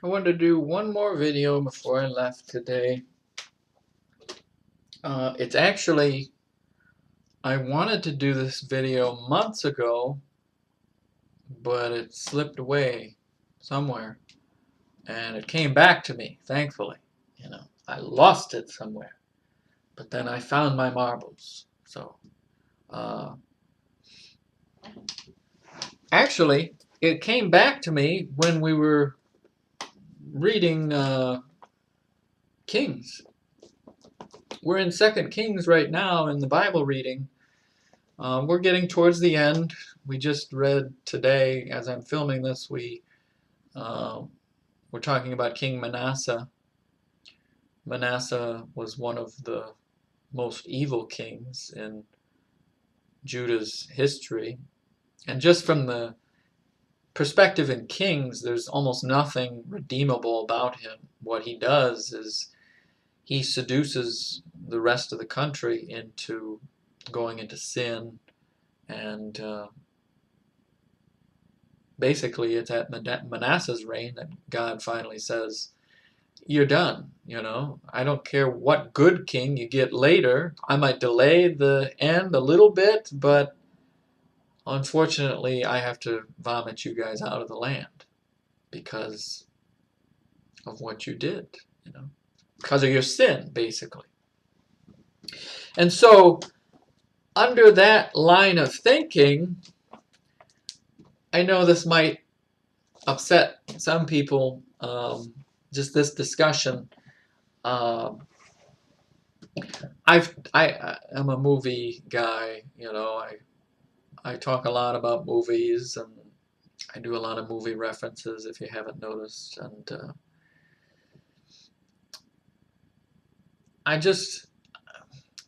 I wanted to do one more video before I left today. It's actually, I wanted to do this video months ago, but it slipped away somewhere. And it came back to me, thankfully. I lost it somewhere. But then I found my marbles. So, uh, actually, it came back to me when we were reading Kings. We're in 2 Kings right now in the Bible reading. We're getting towards the end. We just read today, as I'm filming this, we're talking about King Manasseh. Manasseh was one of the most evil kings in Judah's history. And just from the perspective in Kings, there's almost nothing redeemable about him. What he does is he seduces the rest of the country into going into sin, and basically it's at Manasseh's reign that God finally says, you're done. I don't care what good king you get later. I might delay the end a little bit, but unfortunately I have to vomit you guys out of the land because of what you did, because of your sin, basically. And so under that line of thinking, I know this might upset some people, just this discussion. I'm a movie guy, I talk a lot about movies, and I do a lot of movie references if you haven't noticed. And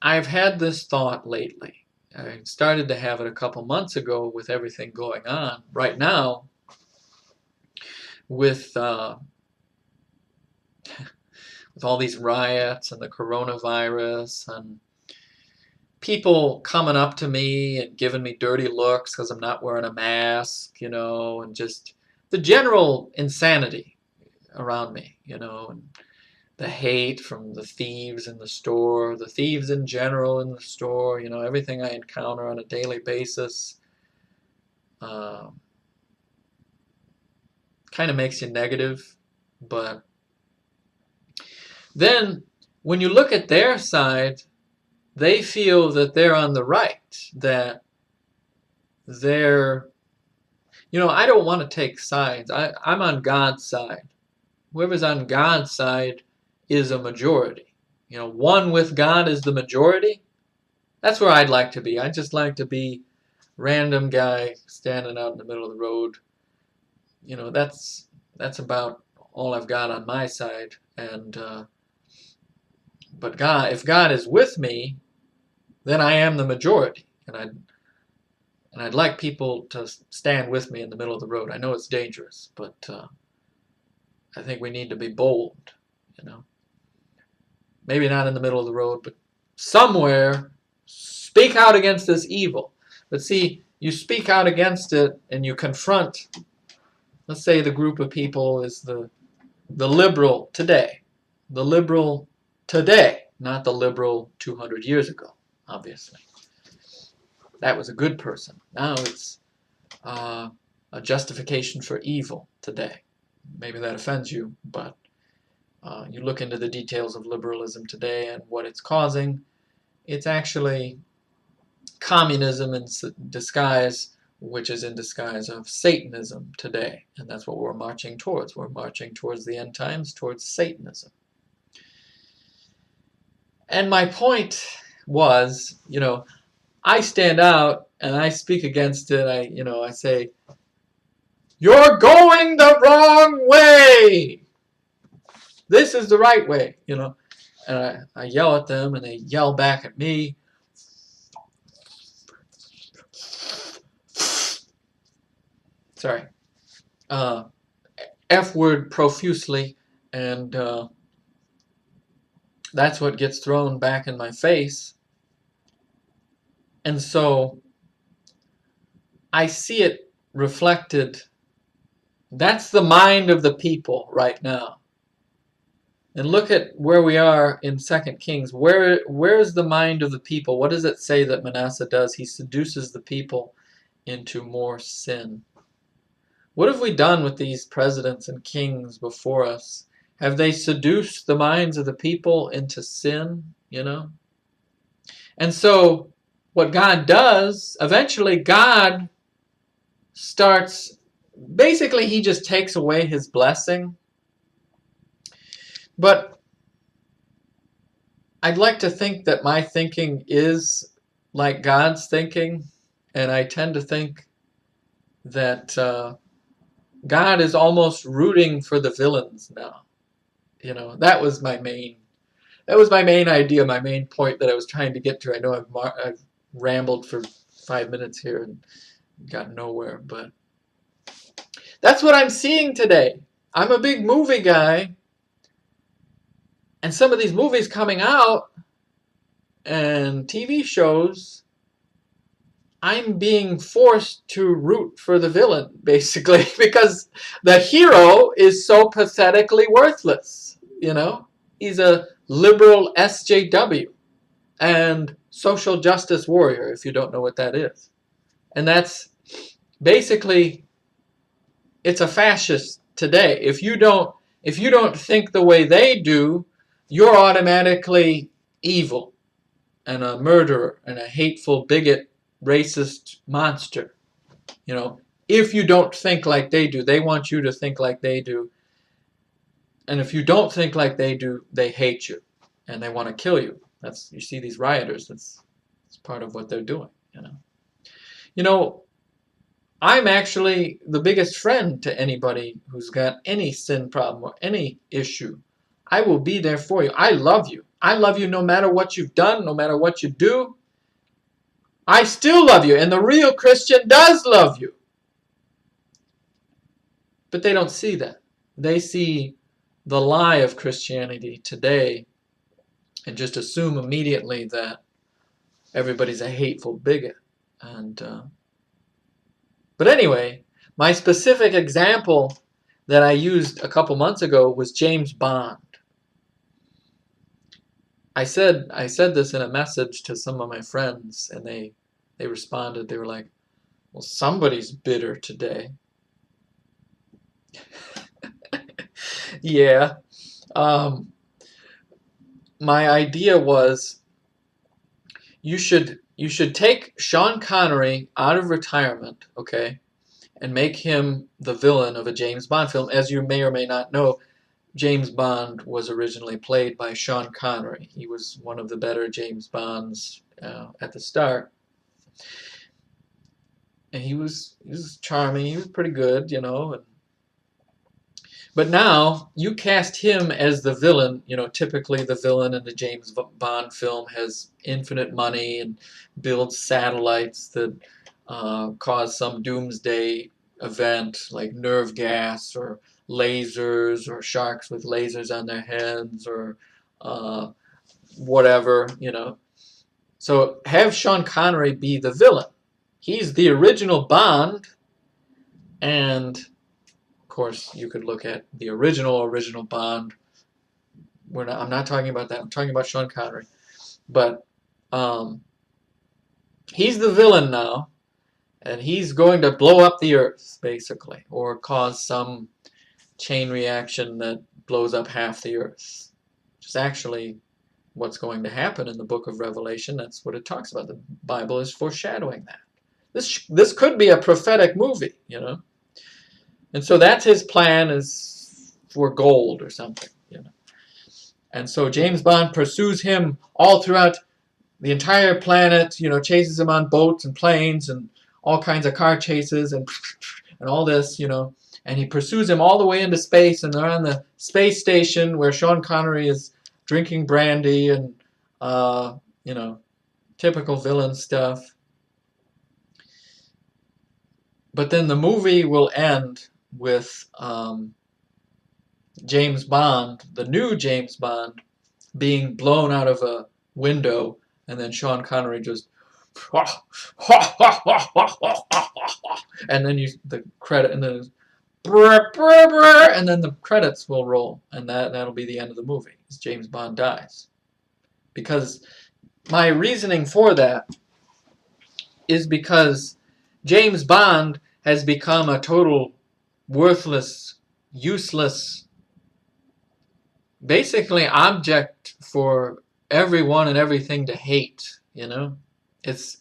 I've had this thought lately. I started to have it a couple months ago with everything going on. Right now, with all these riots and the coronavirus and people coming up to me and giving me dirty looks because I'm not wearing a mask, and just the general insanity around me, and the hate from the thieves in the store, the thieves in general in the store, everything I encounter on a daily basis, kind of makes you negative. But then when you look at their side, they feel that they're on the right, that they're, I don't want to take sides. I'm on God's side. Whoever's on God's side is a majority. One with God is the majority. That's where I'd like to be. I'd just like to be random guy standing out in the middle of the road. That's about all I've got on my side. And but God, if God is with me, then I am the majority, and I'd like people to stand with me in the middle of the road. I know it's dangerous, but I think we need to be bold. Maybe not in the middle of the road, but somewhere, speak out against this evil. But see, you speak out against it and you confront, let's say the group of people is the liberal today. The liberal today, not the liberal 200 years ago, obviously. That was a good person. Now it's a justification for evil today. Maybe that offends you, but you look into the details of liberalism today and what it's causing, it's actually communism in disguise, which is in disguise of Satanism today. And that's what we're marching towards. We're marching towards the end times, towards Satanism. And my point was, I stand out and I speak against it. I say, you're going the wrong way. This is the right way, And I yell at them and they yell back at me. Sorry. F word profusely, and that's what gets thrown back in my face. And so I see it reflected That's the mind of the people right now. And look at where we are in 2 Kings. Where's the mind of the people? What does it say that Manasseh does? He seduces the people into more sin. What have we done with these presidents and kings before us? Have they seduced the minds of the people into sin, you know? And so what God does, eventually God starts, basically he just takes away his blessing. But I'd like to think that my thinking is like God's thinking, and I tend to think that God is almost rooting for the villains now. You know, that was my main idea, my main point that I was trying to get to. I know I've rambled for 5 minutes here and got nowhere, but that's what I'm seeing today. I'm a big movie guy, and some of these movies coming out and TV shows, I'm being forced to root for the villain, basically, because the hero is so pathetically worthless, you know? He's a liberal SJW and social justice warrior, if you don't know what that is. And that's basically, it's a fascist today. If you don't think the way they do, you're automatically evil and a murderer and a hateful bigot, racist monster. You know, if you don't think like they do, they want you to think like they do. And if you don't think like they do, they hate you and they want to kill you. You see these rioters, that's part of what they're doing, you know. You know, I'm actually the biggest friend to anybody who's got any sin problem or any issue. I will be there for you. I love you. I love you no matter what you've done, no matter what you do. I still love you, and the real Christian does love you. But they don't see that. They see the lie of Christianity today and just assume immediately that everybody's a hateful bigot. But anyway, my specific example that I used a couple months ago was James Bond. I said this in a message to some of my friends, and they responded. They were like, well, somebody's bitter today. Yeah. My idea was you should take Sean Connery out of retirement, okay, and make him the villain of a James Bond film. As you may or may not know, James Bond was originally played by Sean Connery. He was one of the better James Bonds at the start. And he was charming. He was pretty good, you know. But now you cast him as the villain. You know, typically the villain in the James Bond film has infinite money and builds satellites that cause some doomsday event like nerve gas or lasers or sharks with lasers on their heads or whatever, you know. So have Sean Connery be the villain. He's the original Bond, and of course you could look at the original Bond. I'm not talking about that. I'm talking about Sean Connery. But he's the villain now, and he's going to blow up the earth, basically, or cause some chain reaction that blows up half the earth. Which is actually what's going to happen in the book of Revelation. That's what it talks about. The Bible is foreshadowing that. This could be a prophetic movie, you know. And so that's his plan, is for gold or something, you know. And so James Bond pursues him all throughout the entire planet, you know, chases him on boats and planes and all kinds of car chases and all this, you know. And he pursues him all the way into space, and they're on the space station where Sean Connery is drinking brandy and, you know, typical villain stuff. But then the movie will end with James Bond, the new James Bond, being blown out of a window, and then Sean Connery just and then the credit, and then brr, brr, brr, and then the credits will roll, and that'll be the end of the movie, as James Bond dies. Because my reasoning for that is because James Bond has become a total worthless, useless, basically object for everyone and everything to hate, you know? It's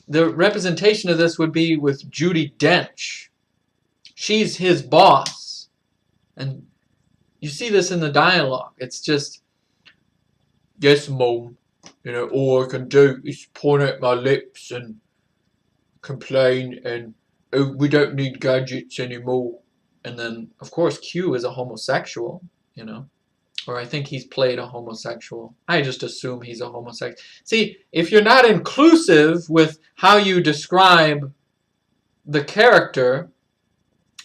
the representation of this would be with Judi Dench. She's his boss. And you see this in the dialogue. It's just, yes, Mom. You know, all I can do is point at my lips and complain and, oh, we don't need gadgets anymore. And then, of course, Q is a homosexual, you know. Or I think he's played a homosexual. I just assume he's a homosexual. See, if you're not inclusive with how you describe the character,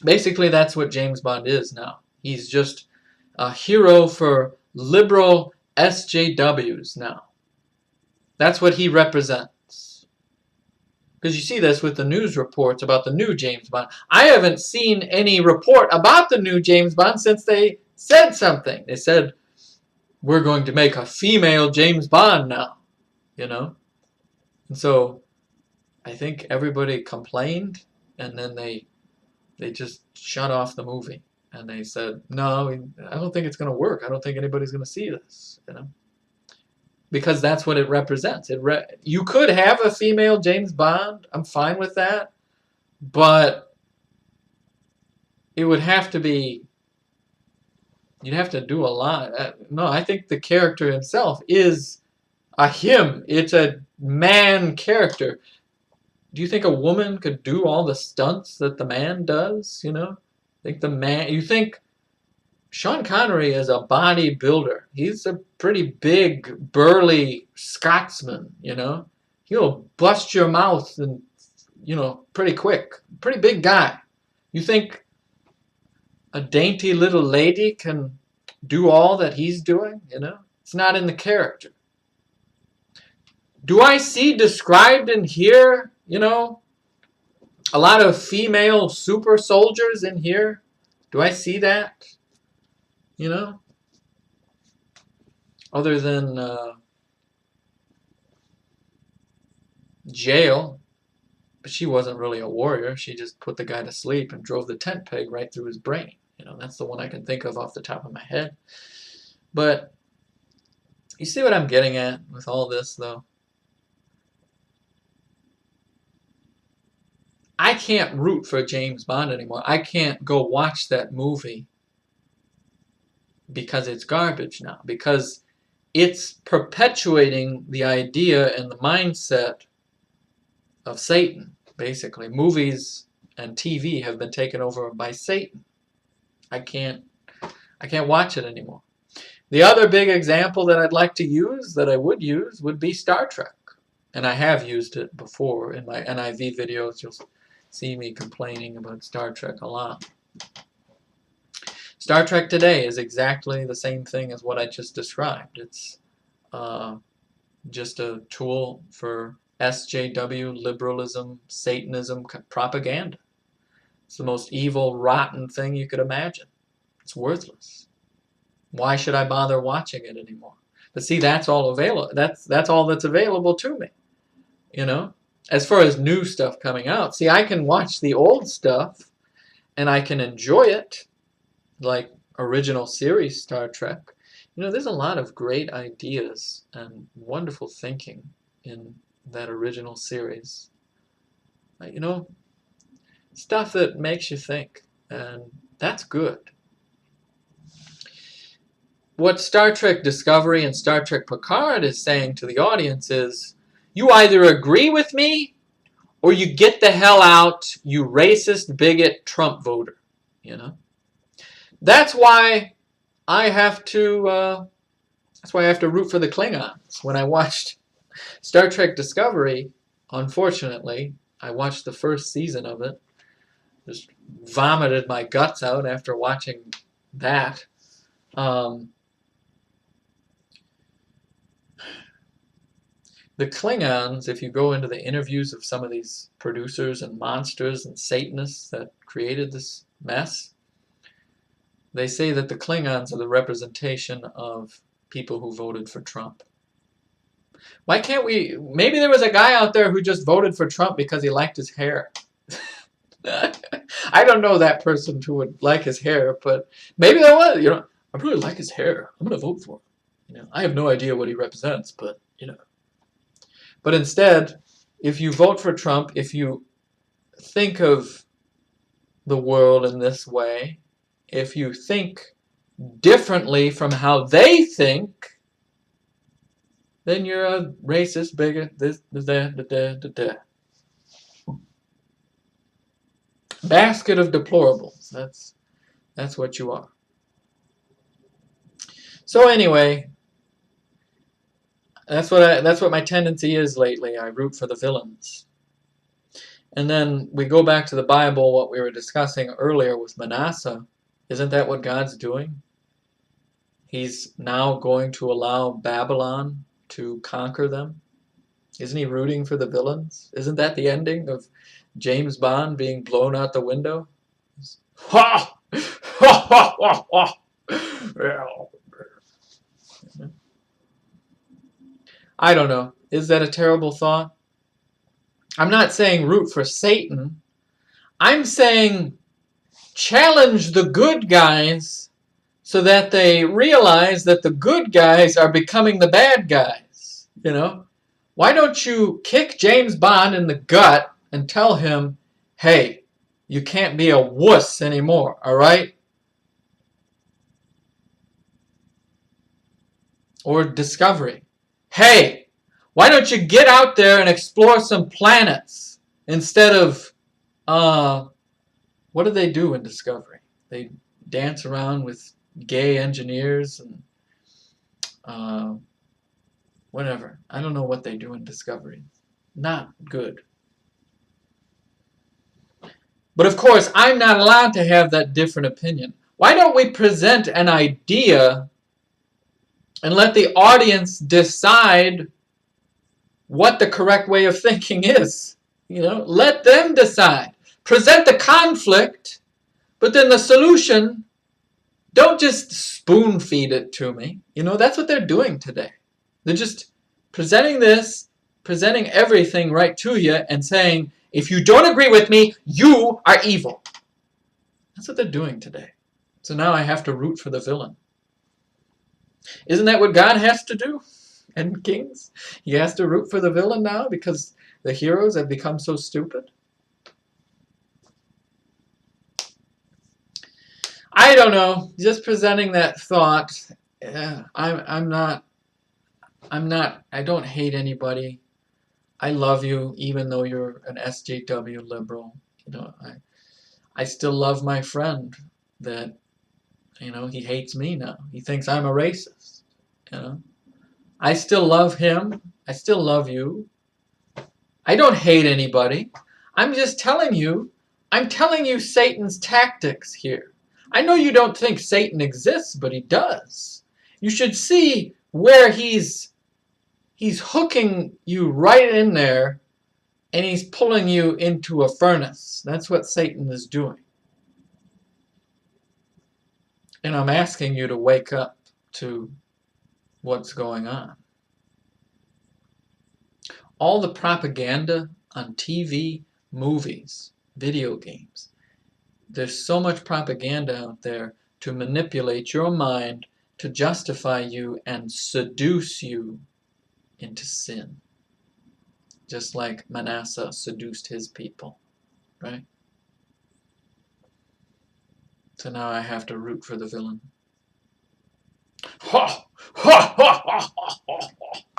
basically that's what James Bond is now. He's just a hero for liberal SJWs now. That's what he represents. Because you see this with the news reports about the new James Bond. I haven't seen any report about the new James Bond since they said something. They said, we're going to make a female James Bond now, you know? And so I think everybody complained, and then they just shut off the movie. And they said, no, I don't think it's going to work. I don't think anybody's going to see this, you know? Because that's what it represents. You could have a female James Bond. I'm fine with that. But it would have to be, you'd have to do a lot. No, I think the character himself is a him. It's a man character. Do you think a woman could do all the stunts that the man does, you know? You think Sean Connery is a bodybuilder. He's a pretty big, burly Scotsman, you know. He'll bust your mouth and, you know, pretty quick. Pretty big guy. You think a dainty little lady can do all that he's doing, you know? It's not in the character. Do I see described in here, you know, a lot of female super soldiers in here? Do I see that? You know? Other than Jail. But she wasn't really a warrior. She just put the guy to sleep and drove the tent peg right through his brain. You know, that's the one I can think of off the top of my head. But you see what I'm getting at with all this, though? I can't root for James Bond anymore. I can't go watch that movie because it's garbage now. Because it's perpetuating the idea and the mindset of Satan, basically. Movies and TV have been taken over by Satan. I can't watch it anymore. The other big example that I'd like to use, that I would use, would be Star Trek. And I have used it before in my NIV videos. You'll see me complaining about Star Trek a lot. Star Trek today is exactly the same thing as what I just described. It's just a tool for SJW, liberalism, Satanism, propaganda. It's the most evil, rotten thing you could imagine. It's worthless. Why should I bother watching it anymore? But see, that's all available. That's all that's available to me. You know? As far as new stuff coming out, see, I can watch the old stuff and I can enjoy it, like original series Star Trek. You know, there's a lot of great ideas and wonderful thinking in that original series. You know, stuff that makes you think, and that's good. What Star Trek Discovery and Star Trek Picard is saying to the audience is, you either agree with me or you get the hell out, you racist, bigot, Trump voter. You know? That's why I have to root for the Klingons. When I watched Star Trek Discovery, unfortunately, I watched the first season of it. Just vomited my guts out after watching that. The Klingons, if you go into the interviews of some of these producers and monsters and Satanists that created this mess. They say that the Klingons are the representation of people who voted for Trump. Why can't we? Maybe there was a guy out there who just voted for Trump because he liked his hair. I don't know that person who would like his hair, but maybe there was. I really like his hair. I'm going to vote for him. I have no idea what he represents, but But instead, if you vote for Trump, if you think of the world in this way, if you think differently from how they think, then you're a racist, bigot, this, that. Basket of deplorables. That's what you are. So anyway, that's what my tendency is lately. I root for the villains. And then we go back to the Bible, what we were discussing earlier with Manasseh. Isn't that what God's doing? He's now going to allow Babylon to conquer them. Isn't he rooting for the villains? Isn't that the ending of James Bond being blown out the window? Ha! Ha ha ha ha! I don't know. Is that a terrible thought? I'm not saying root for Satan. I'm saying challenge the good guys so that they realize that the good guys are becoming the bad guys. Why don't you kick James Bond in the gut and tell him, hey, you can't be a wuss anymore, all right? Or Discovery. Hey, why don't you get out there and explore some planets instead of, what do they do in Discovery? They dance around with gay engineers and whatever. I don't know what they do in Discovery. Not good. But of course, I'm not allowed to have that different opinion. Why don't we present an idea and let the audience decide what the correct way of thinking is? Let them decide. Present the conflict, but then the solution, don't just spoon feed it to me. That's what they're doing today. They're just presenting everything right to you and saying, if you don't agree with me, you are evil. That's what they're doing today. So now I have to root for the villain. Isn't that what God has to do in Kings? He has to root for the villain now because the heroes have become so stupid? I don't know. Just presenting that thought. I don't hate anybody. I love you even though you're an SJW liberal. I still love my friend that, he hates me now. He thinks I'm a racist. I still love him. I still love you. I don't hate anybody. I'm telling you Satan's tactics here. I know you don't think Satan exists, but he does. You should see where he's hooking you right in there, and he's pulling you into a furnace. That's what Satan is doing. And I'm asking you to wake up to what's going on. All the propaganda on TV, movies, video games. There's so much propaganda out there to manipulate your mind, to justify you and seduce you into sin. Just like Manasseh seduced his people, right? So now I have to root for the villain. Ha! Ha! Ha! Ha! Ha! Ha!